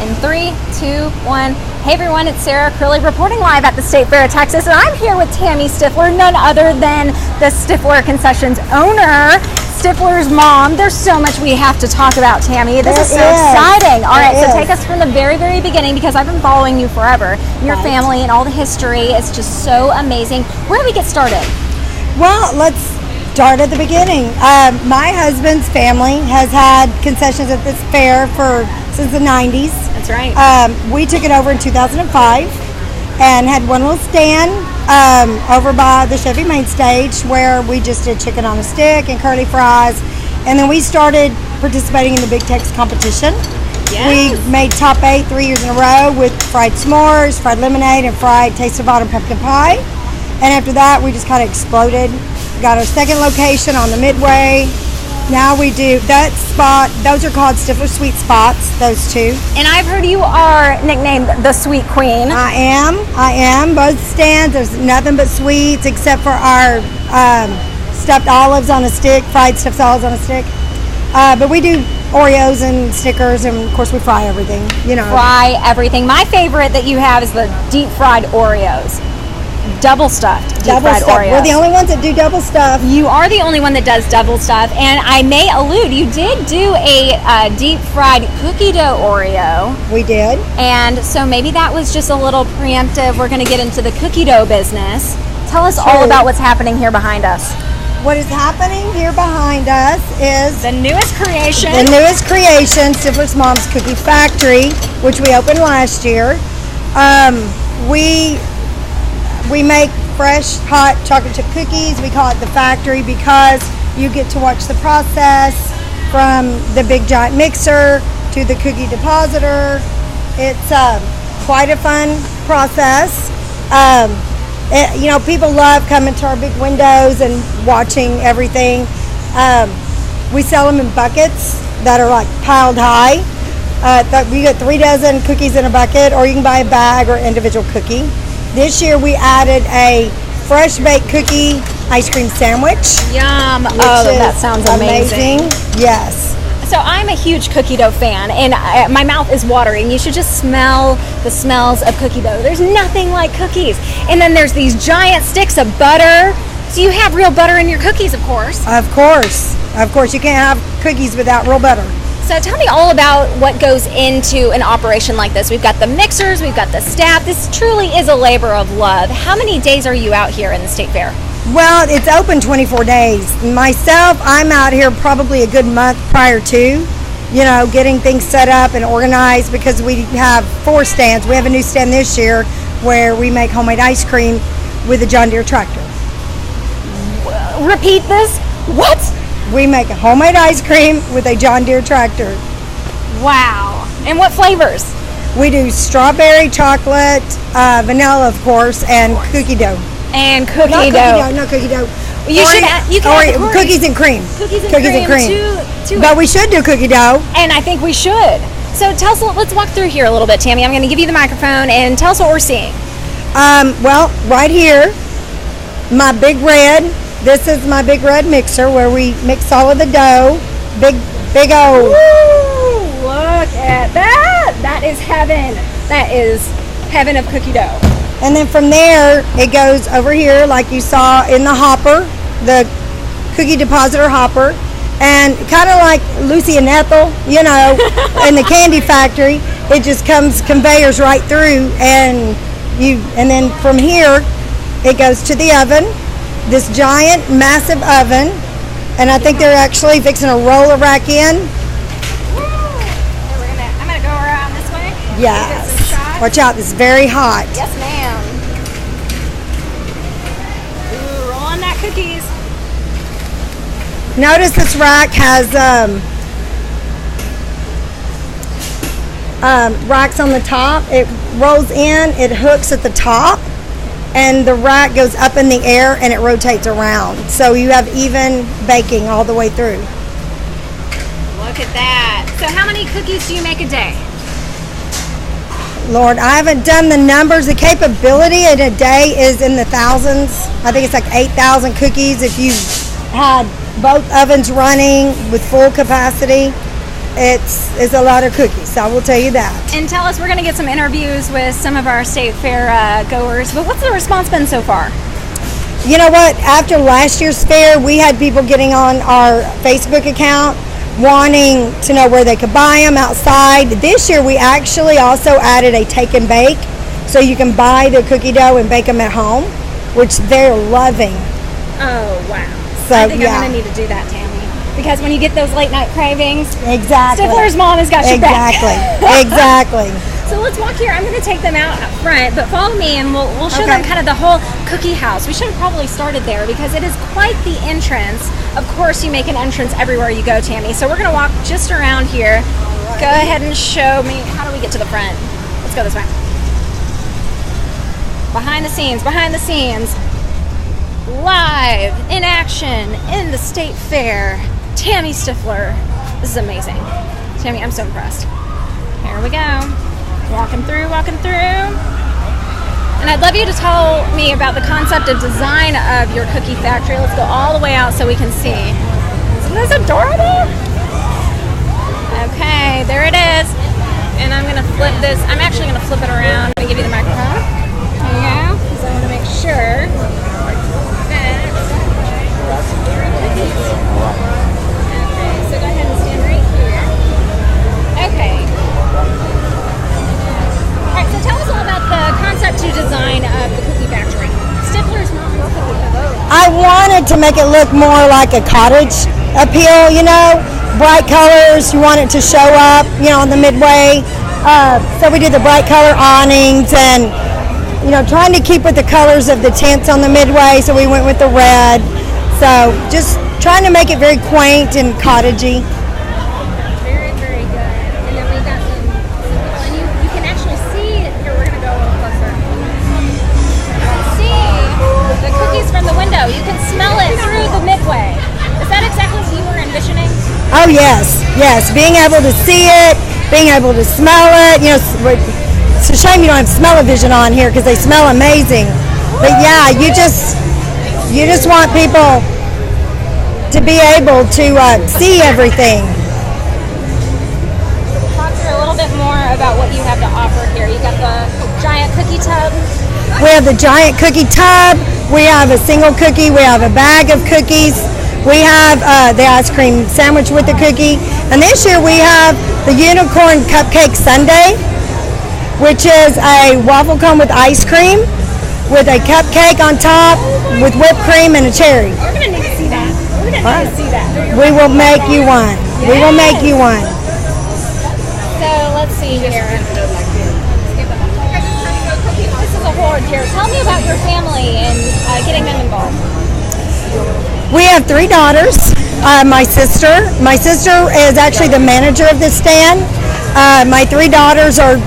In 3, 2, 1. Hey everyone, it's Sarah Curley reporting live at the State Fair of Texas, and I'm here with Tammy Stiffler, none other than the Stiffler Concessions owner, Stiffler's mom. There's so much we have to talk about, Tammy. This is so exciting. All right, so take us from the very, very beginning, because I've been following you forever. Your family and all the history is just so amazing. Where do we get started? Well, let's start at the beginning. My husband's family has had concessions at this fair since the 90s. That's right. We took it over in 2005 and had one little stand over by the Chevy main stage where we just did chicken on a stick and curly fries. And then we started participating in the Big Tex competition. Yes. We made top 8 3 years in a row with fried s'mores, fried lemonade, and fried taste of autumn pumpkin pie. And after that, we just kind of exploded. Got our second location on the Midway. Now we do that spot. Those are called Stiffler Sweet Spots, those two. And I've heard you are nicknamed the Sweet Queen. I am. Both stands, there's nothing but sweets except for our stuffed olives on a stick, fried stuffed olives on a stick. But we do Oreos and Snickers, and of course we fry everything, you know. Fry everything. My favorite that you have is the deep fried Oreos. Double stuffed deep fried Oreos. We're the only ones that do double stuff. You are the only one that does double stuff, and I may allude, you did do a deep fried cookie dough Oreo. We did. And so maybe that was just a little preemptive. We're going to get into the cookie dough business. Tell us all about what's happening here behind us. What is happening here behind us is the newest creation. Stiffler's Mom's Cookie Factory, which we opened last year. We make fresh, hot chocolate chip cookies. We call it the factory because you get to watch the process from the big giant mixer to the cookie depositor. It's quite a fun process. People love coming to our big windows and watching everything. We sell them in buckets that are like piled high. We get 3 dozen cookies in a bucket, or you can buy a bag or individual cookie. This year we added a fresh baked cookie ice cream sandwich. Yum! Oh, that sounds amazing. Yes. So I'm a huge cookie dough fan, and my mouth is watering. You should just smell the smells of cookie dough. There's nothing like cookies. And then there's these giant sticks of butter. So you have real butter in your cookies, of course. Of course. You can't have cookies without real butter. So tell me all about what goes into an operation like this. We've got the mixers, we've got the staff. This truly is a labor of love. How many days are you out here in the State Fair? Well, it's open 24 days. Myself, I'm out here probably a good month prior to, getting things set up and organized, because we have 4 stands. We have a new stand this year where we make homemade ice cream with a John Deere tractor. Repeat this. What? We make a homemade ice cream with a John Deere tractor. Wow. And what flavors? We do strawberry, chocolate, vanilla, of course, and cookie dough. And cookie dough. No cookie dough. You can cookies and cream. Cookies and cream. But we should do cookie dough. And I think we should. So tell us, let's walk through here a little bit, Tammy. I'm going to give you the microphone and tell us what we're seeing. Well, right here, my big red. This is my big red mixer where we mix all of the dough. Big old. Woo! Look at that. That is heaven. That is heaven of cookie dough. And then from there, it goes over here like you saw in the hopper, the cookie depositor hopper. And kind of like Lucy and Ethel, in the candy factory, it just comes conveyors right through. And then from here, it goes to the oven. This giant, massive oven, and I think they're actually fixing to roll a rack in. I'm gonna go around this way. Yes. Watch out, it's very hot. Yes, ma'am. Ooh, rolling that cookies. Notice this rack has racks on the top. It rolls in, it hooks at the top, and the rack goes up in the air and it rotates around. So you have even baking all the way through. Look at that. So how many cookies do you make a day? Lord, I haven't done the numbers. The capability in a day is in the thousands. I think it's like 8,000 cookies if you had both ovens running with full capacity. it's a lot of cookies. I will tell you that. And tell us, we're going to get some interviews with some of our state fair goers, but what's the response been so far? You know what? After last year's fair, we had people getting on our Facebook account wanting to know where they could buy them outside. This year, we actually also added a take and bake, so you can buy the cookie dough and bake them at home, which they're loving. Oh, wow. So, I think yeah. I'm going to need to do that, Tammy. Because when you get those late night cravings, Exactly. Stifler's mom has got your back. Exactly. So let's walk here. I'm going to take them out up front, but follow me and we'll show them kind of the whole cookie house. We should have probably started there because it is quite the entrance. Of course, you make an entrance everywhere you go, Tammy. So we're going to walk just around here. Go ahead and show me. How do we get to the front? Let's go this way. Behind the scenes, live in action in the State Fair. Tammy Stiffler. This is amazing. Tammy, I'm so impressed. Here we go. Walking through. And I'd love you to tell me about the concept of design of your cookie factory. Let's go all the way out so we can see. Isn't this adorable? Okay, there it is. And I'm gonna flip this. I'm actually gonna flip it around and give you the microphone. There you go. Because I want to make sure that. Okay, so go ahead and stand right here. Okay. Alright, so tell us all about the concept to design of the cookie factory. Stiffler's mom will cookie. I wanted to make it look more like a cottage appeal, you know, bright colors. You want it to show up, you know, on the midway. So we did the bright color awnings and, you know, trying to keep with the colors of the tents on the midway. So we went with the red. So just trying to make it very quaint and cottagey. Very, very good. And then we got some, and you can actually see, here we're going to go a little closer. See the cookies from the window. You can smell it through the midway. Is that exactly what you were envisioning? Oh yes, yes. Being able to see it, being able to smell it. You know, it's a shame you don't have smell-o-vision on here because they smell amazing. But yeah, you just want people to be able to see everything. Talk through a little bit more about what you have to offer here. You got the giant cookie tub. We have the giant cookie tub. We have a single cookie. We have a bag of cookies. We have the ice cream sandwich with the cookie. And this year we have the unicorn cupcake sundae, which is a waffle cone with ice cream with a cupcake on top with whipped cream and a cherry. We're going to need to see that. We're going to need to see that. We will make you one. We will make you one. So let's see here. This is a horde here. Tell me about your family and getting them involved. We have 3 daughters. My sister is actually the manager of this stand. My 3 daughters are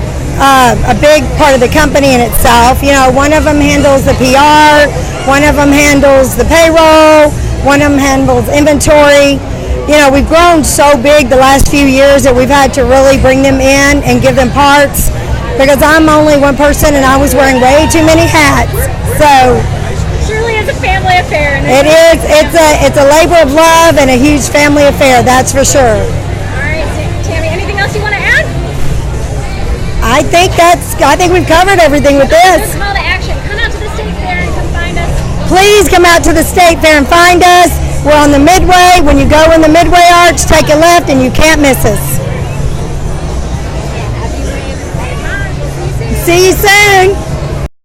a big part of the company in itself. You know, one of them handles the PR, one of them handles the payroll, one of them handles inventory. You know, we've grown so big the last few years that we've had to really bring them in and give them parts because I'm only one person and I was wearing way too many hats. So Truly is a family affair. it is. It's a labor of love and a huge family affair. That's for sure. All right, Tammy. Anything else you want to add? I think we've covered everything with this. Call to action. Come out to the State Fair and come find us. Please come out to the State Fair and find us. We're on the midway. When you go in the midway arch, take a left and you can't miss us. See you soon.